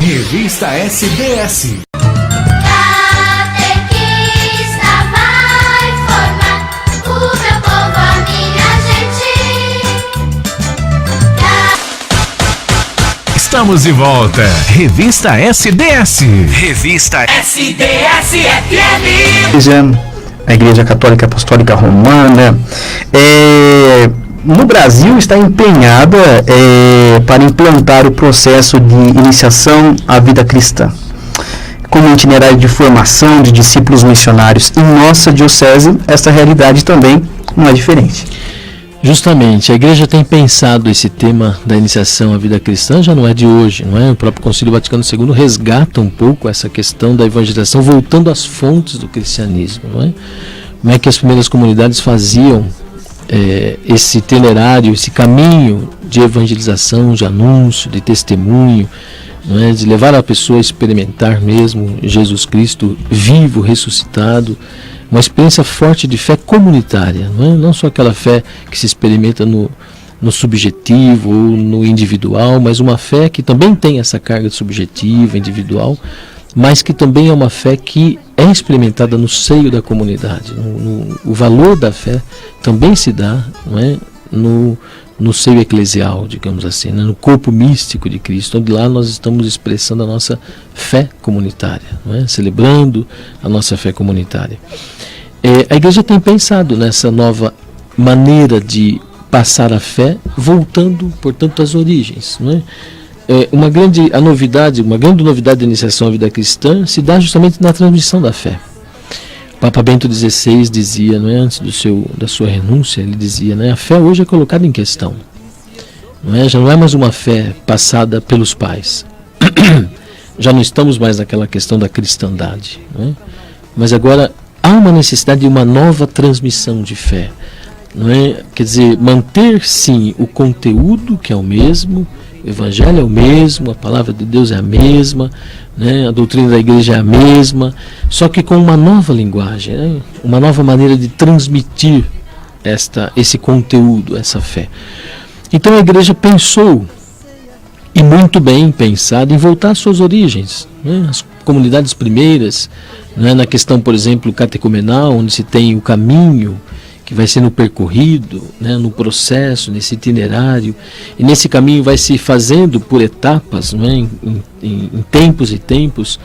Revista SDS. Catequista vai formar o meu povo, a minha gente. Estamos de volta. Revista SDS. Revista SDS-FM. A Igreja Católica Apostólica Romana, no Brasil, está empenhada para implantar o processo de iniciação à vida cristã, como itinerário de formação de discípulos missionários. Em nossa diocese, essa realidade também não é diferente. Justamente, a Igreja tem pensado esse tema da iniciação à vida cristã, já não é de hoje, não é? O próprio Concílio Vaticano II resgata um pouco essa questão da evangelização, voltando às fontes do cristianismo, não é? Como é que as primeiras comunidades faziam esse itinerário, esse caminho de evangelização, de anúncio, de testemunho, não é? De levar a pessoa a experimentar mesmo Jesus Cristo vivo, ressuscitado, uma experiência forte de fé comunitária, não é? Não só aquela fé que se experimenta no subjetivo ou no individual, mas uma fé que também tem essa carga subjetiva, individual, mas que também é uma fé que é experimentada no seio da comunidade. O valor da fé também se dá, não é? No seio eclesial, digamos assim, né? No corpo místico de Cristo, onde lá nós estamos expressando a nossa fé comunitária, não é? Celebrando a nossa fé comunitária. A Igreja tem pensado nessa nova maneira de passar a fé, voltando, portanto, às origens, não é? Uma grande novidade da iniciação à vida cristã se dá justamente na transmissão da fé. O Papa Bento XVI dizia, não é, antes da sua renúncia, ele dizia, né, a fé hoje é colocada em questão, não é? Já não é mais uma fé passada pelos pais, já não estamos mais naquela questão da cristandade, não é? Mas agora há uma necessidade de uma nova transmissão de fé, não é? Quer dizer, manter sim o conteúdo, que é o mesmo, o Evangelho é o mesmo, a palavra de Deus é a mesma, né? A doutrina da Igreja é a mesma, só que com uma nova linguagem, né? Uma nova maneira de transmitir esse conteúdo, essa fé. Então a Igreja pensou, e muito bem pensado, em voltar às suas origens, né? As comunidades primeiras, né? Na questão, por exemplo, catecumenal, onde se tem o caminho que vai sendo percorrido, né, no processo, nesse itinerário, e nesse caminho vai se fazendo por etapas, né, em tempos e tempos,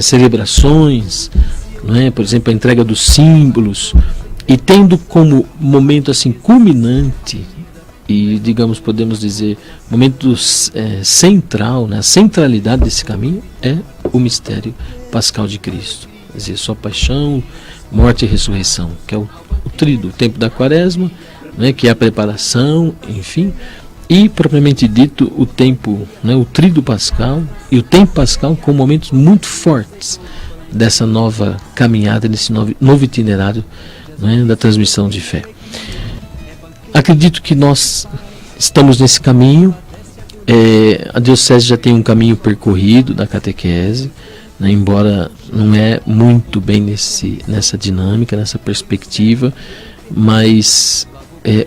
celebrações, né, por exemplo, a entrega dos símbolos, e tendo como momento assim culminante, e digamos, podemos dizer, momento central, né, a centralidade desse caminho é o mistério pascal de Cristo, quer dizer, sua paixão, morte e ressurreição, que é o tríduo, o tempo da quaresma, né, que é a preparação, enfim, e propriamente dito o tempo, né, o tríduo pascal e o tempo pascal com momentos muito fortes dessa nova caminhada, desse novo itinerário, né, da transmissão de fé. Acredito que nós estamos nesse caminho, a diocese já tem um caminho percorrido da catequese, né, embora não é muito bem nessa dinâmica, nessa perspectiva, mas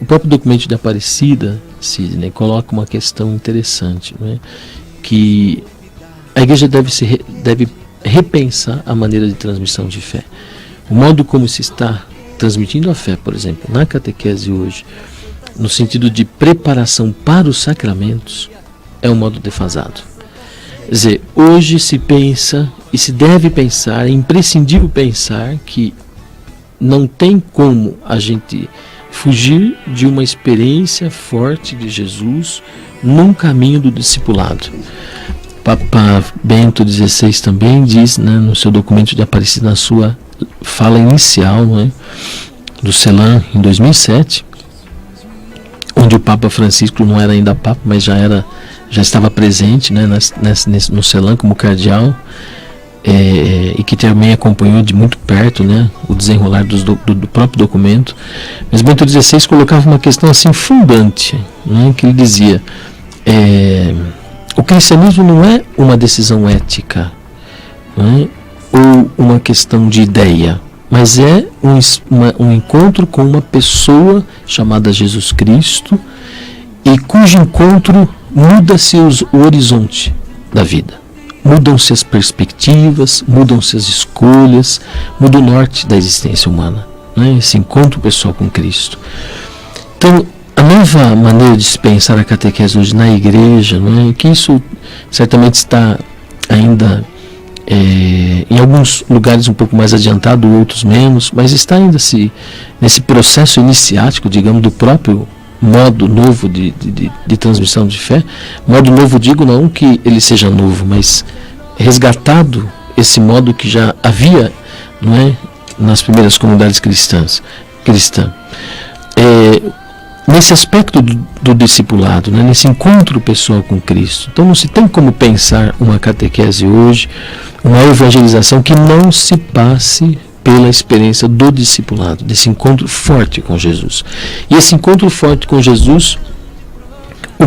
o próprio documento de Aparecida, Sidney, coloca uma questão interessante, né, que a Igreja deve repensar a maneira de transmissão de fé. O modo como se está transmitindo a fé, por exemplo, na catequese hoje, no sentido de preparação para os sacramentos, é um modo defasado. Quer dizer, hoje se pensa e se deve pensar, é imprescindível pensar que não tem como a gente fugir de uma experiência forte de Jesus num caminho do discipulado. Papa Bento XVI também diz, né, no seu documento de Aparecida, na sua fala inicial, não é, do CELAM em 2007, onde o Papa Francisco não era ainda Papa, mas já estava presente, né, no CELAM como cardeal, e que também acompanhou de muito perto, né, o desenrolar do próprio documento. Mas Bento XVI colocava uma questão assim fundante, né, que ele dizia: o cristianismo não é uma decisão ética, né, ou uma questão de ideia, mas é um encontro com uma pessoa chamada Jesus Cristo, e cujo encontro muda-se o horizonte da vida. mudam-se as perspectivas, mudam-se as escolhas, muda o norte da existência humana, né? Esse encontro pessoal com Cristo. Então, a nova maneira de se pensar a catequese hoje na igreja, não é? Que isso certamente está ainda em alguns lugares um pouco mais adiantado, outros menos, mas está ainda nesse processo iniciático, digamos, do próprio modo novo de transmissão de fé. Modo novo, digo, não que ele seja novo, mas resgatado esse modo que já havia, não é, nas primeiras comunidades cristãs. Nesse aspecto do discipulado, né, nesse encontro pessoal com Cristo. Então não se tem como pensar uma catequese hoje, uma evangelização que não se passe pela experiência do discipulado, desse encontro forte com Jesus. E esse encontro forte com Jesus, o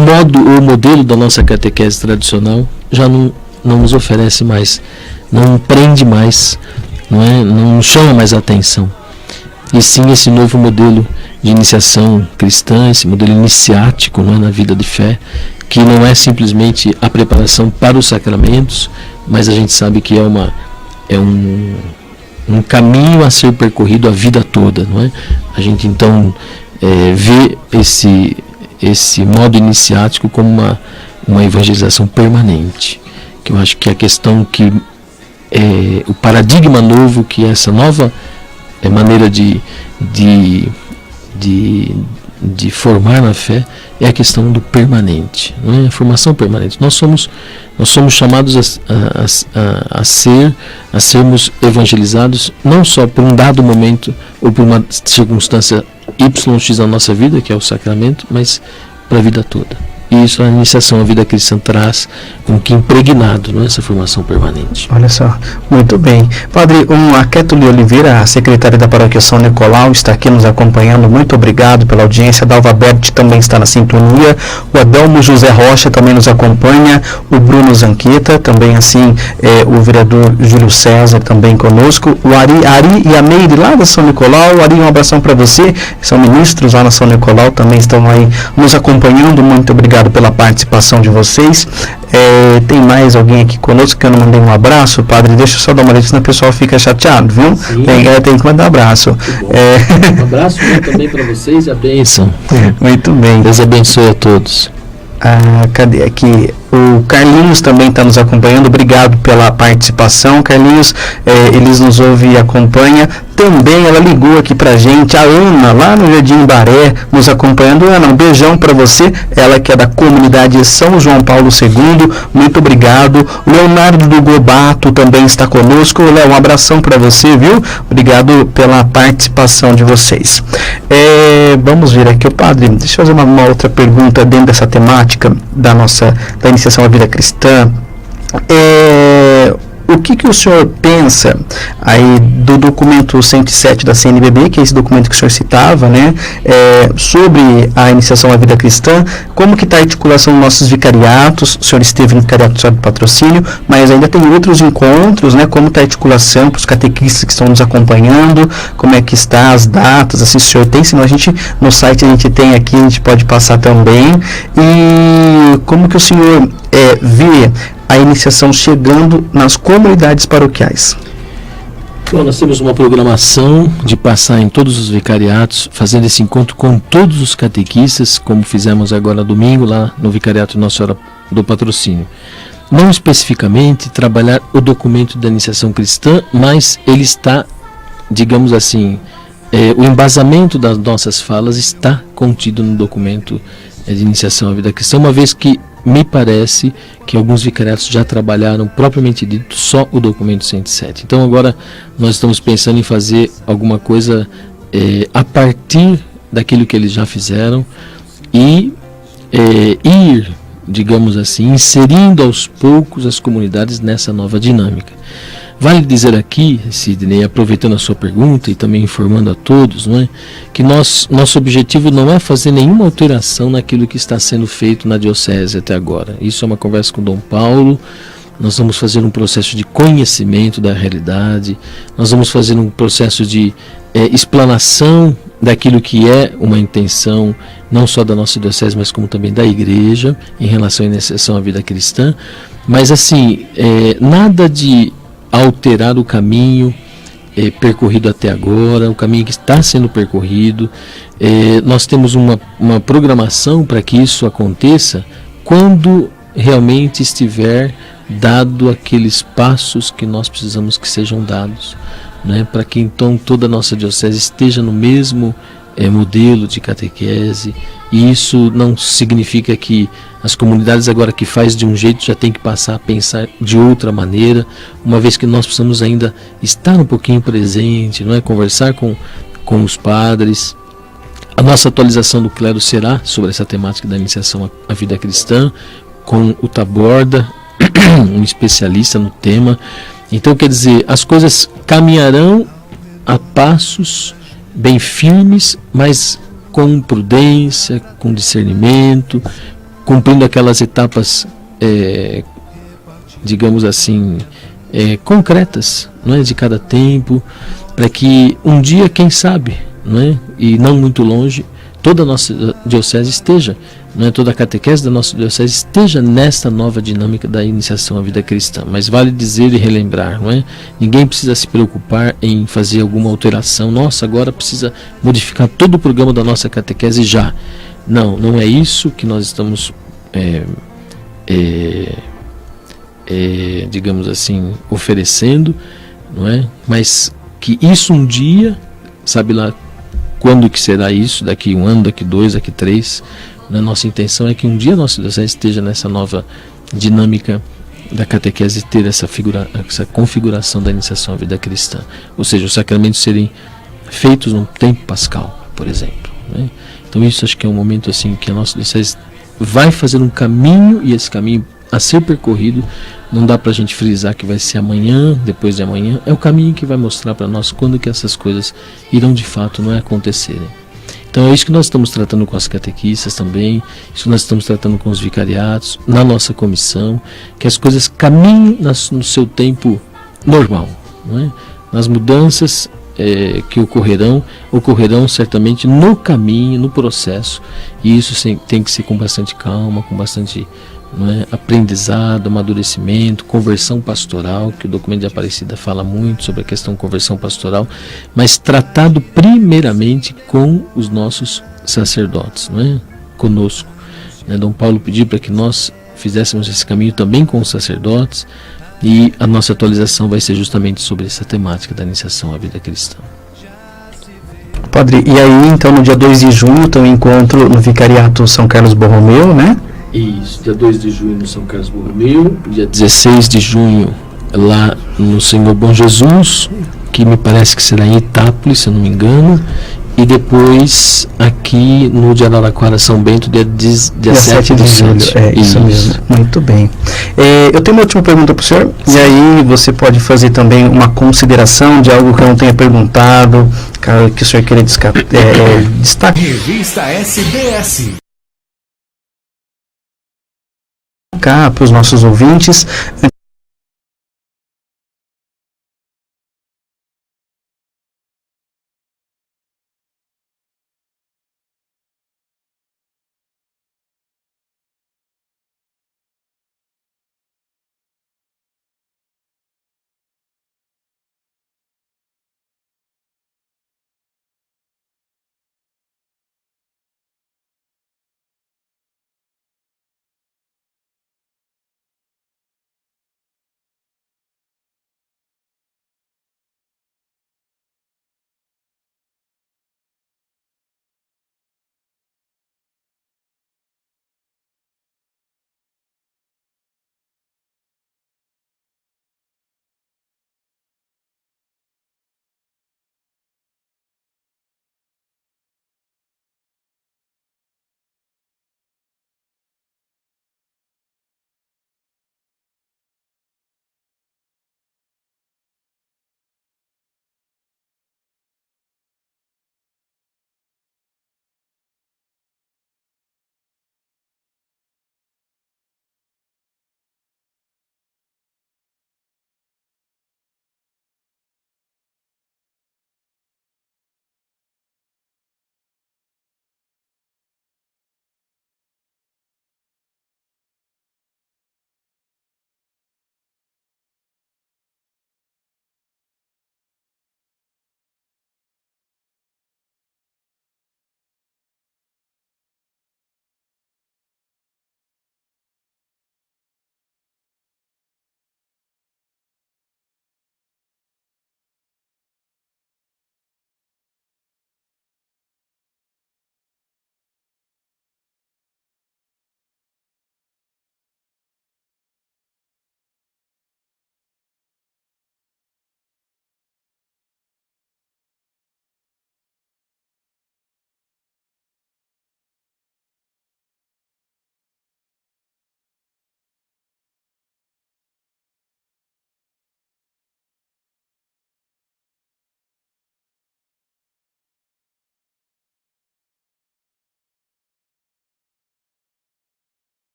modelo da nossa catequese tradicional já não nos oferece mais, não prende mais, não chama mais a atenção. E sim esse novo modelo de iniciação cristã, esse modelo iniciático, não é, na vida de fé, que não é simplesmente a preparação para os sacramentos, mas a gente sabe que é um caminho a ser percorrido a vida toda, não é? A gente então vê esse modo iniciático como uma evangelização permanente, que eu acho que a questão que o paradigma novo, que é essa nova maneira de formar na fé, é a questão do permanente, não é? A formação permanente. Nós somos chamados a sermos evangelizados não só por um dado momento ou por uma circunstância YX na nossa vida, que é o sacramento, mas para a vida toda. E isso a iniciação à vida cristã traz com que impregnado, não é, essa formação permanente. Olha só, muito bem. Padre, a Kétuli Oliveira, a secretária da Paróquia São Nicolau, está aqui nos acompanhando. Muito obrigado pela audiência. A Dalva Berti também está na sintonia. O Adelmo José Rocha também nos acompanha. O Bruno Zanqueta, também assim, o vereador Júlio César também conosco. O Ari e a Meire lá da São Nicolau. Ari, um abração para você. São ministros lá na São Nicolau, também estão aí nos acompanhando. Muito obrigado pela participação de vocês. Tem mais alguém aqui conosco que eu não mandei um abraço, padre? Deixa eu só dar uma olhada, senão o pessoal fica chateado, viu? Tem que mandar um abraço. Um abraço também para vocês e a bênção. Muito bem. Deus abençoe a todos. Cadê aqui? O Carlinhos também está nos acompanhando. Obrigado pela participação, Carlinhos. Eles nos ouve e acompanha. Também ela ligou aqui pra gente, a Ana, lá no Jardim Baré, nos acompanhando. Ana, um beijão para você. Ela que é da comunidade São João Paulo II. Muito obrigado. O Leonardo do Gobato também está conosco. Léo, um abração para você, viu? Obrigado pela participação de vocês. Vamos ver aqui, o padre. Deixa eu fazer uma outra pergunta dentro dessa temática da iniciação à vida cristã. O que o senhor pensa aí do documento 107 da CNBB, que é esse documento que o senhor citava, né, sobre a iniciação à vida cristã? Como que está a articulação dos nossos vicariatos? O senhor esteve no vicariato sob patrocínio, mas ainda tem outros encontros, né? Como está a articulação para os catequistas que estão nos acompanhando? Como é que está as datas? Assim, o senhor tem, senão no site a gente tem aqui, a gente pode passar também. E como que o senhor vê a iniciação chegando nas comunidades paroquiais? Bom, nós temos uma programação de passar em todos os vicariatos, fazendo esse encontro com todos os catequistas, como fizemos agora domingo lá no vicariato Nossa Senhora do Patrocínio. Não especificamente trabalhar o documento da iniciação cristã, mas ele está, digamos assim, o embasamento das nossas falas está contido no documento de iniciação à vida cristã, uma vez que me parece que alguns vicariatos já trabalharam, propriamente dito, só o documento 107. Então agora nós estamos pensando em fazer alguma coisa a partir daquilo que eles já fizeram e ir, digamos assim, inserindo aos poucos as comunidades nessa nova dinâmica. Vale dizer aqui, Sidney, aproveitando a sua pergunta e também informando a todos, não é, que nosso objetivo não é fazer nenhuma alteração naquilo que está sendo feito na diocese até agora. Isso é uma conversa com Dom Paulo. Nós vamos fazer um processo de conhecimento da realidade, nós vamos fazer um processo de explanação daquilo que é uma intenção não só da nossa diocese, mas como também da igreja em relação à iniciação à vida cristã, mas assim, nada de alterar o caminho percorrido até agora, o caminho que está sendo percorrido. Nós temos uma programação para que isso aconteça quando realmente estiver dado aqueles passos que nós precisamos que sejam dados, né? Para que então toda a nossa diocese esteja no mesmo modelo de catequese. E isso não significa que as comunidades agora que faz de um jeito já tem que passar a pensar de outra maneira, uma vez que nós precisamos ainda estar um pouquinho presente, não é? Conversar com os padres. A nossa atualização do clero será sobre essa temática da iniciação à vida cristã, com o Taborda, um especialista no tema. Então, quer dizer, as coisas caminharão a passos bem firmes, mas com prudência, com discernimento, cumprindo aquelas etapas, digamos assim, concretas, não é, de cada tempo, para que um dia, quem sabe, não é, e não muito longe, toda a nossa diocese esteja, não é, toda a catequese da nossa diocese esteja nesta nova dinâmica da iniciação à vida cristã. Mas vale dizer e relembrar, não é? Ninguém precisa se preocupar em fazer alguma alteração. Nossa, agora precisa modificar todo o programa da nossa catequese já. Não, não é isso que nós estamos, digamos assim, oferecendo, não é? Mas que isso um dia, sabe lá quando que será isso, daqui 1 ano, daqui 2, daqui 3, a nossa intenção é que um dia a nossa diocese esteja nessa nova dinâmica da catequese, ter essa configuração da iniciação à vida cristã, ou seja, os sacramentos serem feitos no tempo pascal, por exemplo, né? Então isso acho que é um momento assim que a nossa diocese vai fazer um caminho, e esse caminho a ser percorrido não dá para a gente frisar que vai ser amanhã, depois de amanhã. É o caminho que vai mostrar para nós quando que essas coisas irão de fato não acontecerem. Então é isso que nós estamos tratando com as catequistas também, isso que nós estamos tratando com os vicariatos, na nossa comissão, que as coisas caminhem no seu tempo normal, não é? Nas mudanças que ocorrerão certamente no caminho, no processo, e isso tem que ser com bastante calma, com bastante, não é, aprendizado, amadurecimento, conversão pastoral, que o documento de Aparecida fala muito sobre a questão de conversão pastoral, mas tratado primeiramente com os nossos sacerdotes, não é? Conosco, né? Dom Paulo pediu para que nós fizéssemos esse caminho também com os sacerdotes, e a nossa atualização vai ser justamente sobre essa temática da iniciação à vida cristã. Padre, e aí então no dia 2 de junho tem um encontro no Vicariato São Carlos Borromeu, né? Isso, dia 2 de junho no São Carlos Borromeu, dia 16 de junho lá no Senhor Bom Jesus, que me parece que será em Itápolis, se eu não me engano, e depois aqui no de Araraquara São Bento, dia 7 de julho. Isso mesmo, muito bem. Eu tenho uma última pergunta para o senhor, e aí você pode fazer também uma consideração de algo que eu não tenha perguntado, que o senhor queria destacar. Revista SDS. Para os nossos ouvintes.